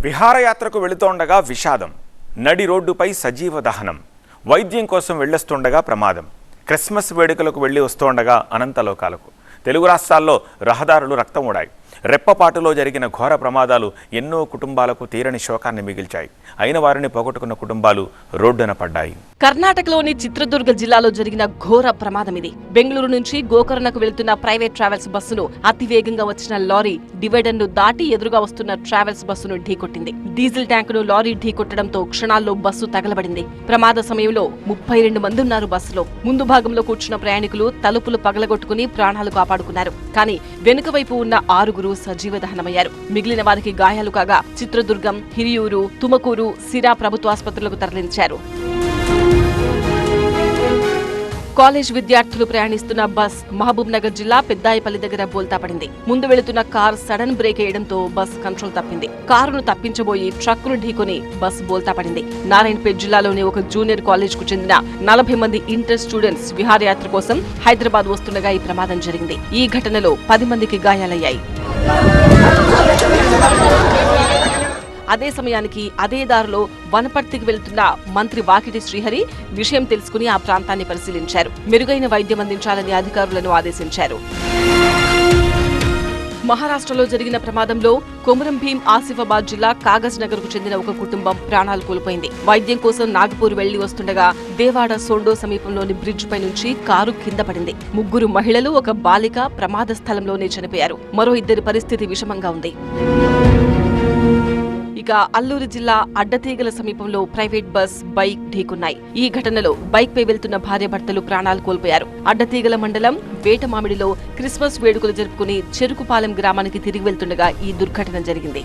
విహారయాత్రకు వెళుతోండగా విషాదం, నడి రోడ్డుపై సజీవ దహనం, వైద్యం కోసం వెళ్లొస్తుండగా ప్రమాదం, క్రిస్మస్ వేడుకలకు వెళ్లి వస్తుండగా అనంతలోకాలకు. తెలుగు రాష్ట్రాల్లో రహదారులు రక్తం ఊడాయి. రెప్పపాటులో జరిగిన ఘోర ప్రమాదాలు ఎన్నో కుటుంబాలకు తీరని శోకాన్ని మిగిల్చాయి. అయిన వారిని పోగొట్టుకున్న కుటుంబాలు రోడ్డున పడ్డాయి. కర్ణాటకలోని చిత్రదుర్గ జిల్లాలో జరిగిన ఘోర ప్రమాదం ఇది. బెంగళూరు నుంచి గోకర్ణకు వెళ్తున్న ప్రైవేట్ ట్రావెల్స్ బస్సును అతివేగంగా వచ్చిన లారీ డివైడర్ ను దాటి ఎదురుగా వస్తున్న ట్రావెల్స్ బస్సును ఢీకొట్టింది. డీజిల్ ట్యాంకును లారీ ఢీకొట్టడంతో క్షణాల్లో బస్సు తగలబడింది. ప్రమాద సమయంలో 32 మంది ఉన్నారు బస్సులో. ముందు భాగంలో కూర్చున్న ప్రయాణికులు తలుపులు పగలగొట్టుకుని ప్రాణాలు కాపాడుకున్నారు. కానీ వెనుక వైపు ఉన్న 6 సజీవ దహనమయ్యారు. మిగిలిన వారికి గాయాలు కాగా చిత్రదుర్గం, హిరియూరు, తుమకూరు, సిరా ప్రభుత్వ ఆసుపత్రులకు తరలించారు. కాలేజ్ విద్యార్థులు ప్రయాణిస్తున్న బస్ మహబూబ్ నగర్ జిల్లా పెద్దాయపల్లి దగ్గర బోల్తా పడింది. ముందు వెళుతున్న కార్ సడన్ బ్రేక్ వేయడంతో బస్ కంట్రోల్ తప్పింది. కారును తప్పించబోయి ట్రక్కును ఢీకొని బస్ బోల్తా పడింది. నారాయణపేట్ జిల్లాలోని ఒక జూనియర్ కాలేజ్ కు చెందిన 40 మంది ఇంటర్ స్టూడెంట్స్ విహారయాత్ర కోసం హైదరాబాద్ వస్తుండగా ఈ ప్రమాదం జరిగింది. ఈ ఘటనలో 10 మందికి గాయాలయ్యాయి. అదే సమయానికి అదే దారిలో వనపర్తికి వెళ్తున్న మంత్రి వాకిటి శ్రీహరి విషయం తెలుసుకుని ఆ ప్రాంతాన్ని పరిశీలించారు. మెరుగైన వైద్యం అందించాలని అధికారులను ఆదేశించారు. మహారాష్ట్రలో జరిగిన ప్రమాదంలో కొమురం భీం ఆసిఫాబాద్ జిల్లా కాగజ్ నగర్ కు చెందిన ఒక కుటుంబం ప్రాణాలు కోల్పోయింది. వైద్యం కోసం నాగపూర్ వెళ్లి వస్తుండగా దేవాడ సోండో సమీపంలోని బ్రిడ్జ్ పై నుంచి కారు కింద పడింది. 3 మహిళలు, ఒక బాలిక ప్రమాద స్థలంలోనే చనిపోయారు. మరో 2 పరిస్థితి విషమంగా ఉంది. ఇక అల్లూరు జిల్లా అడ్డతీగల సమీపంలో ప్రైవేట్ బస్, బైక్ ఢీకున్నాయి. ఈ ఘటనలో బైక్ పై వెళ్తున్న భార్యాభర్తలు ప్రాణాలు కోల్పోయారు. అడ్డతీగల మండలం వేటమామిడిలో క్రిస్మస్ వేడుకలు జరుపుకుని చెరుకుపాలెం గ్రామానికి తిరిగి వెళ్తుండగా ఈ దుర్ఘటన జరిగింది.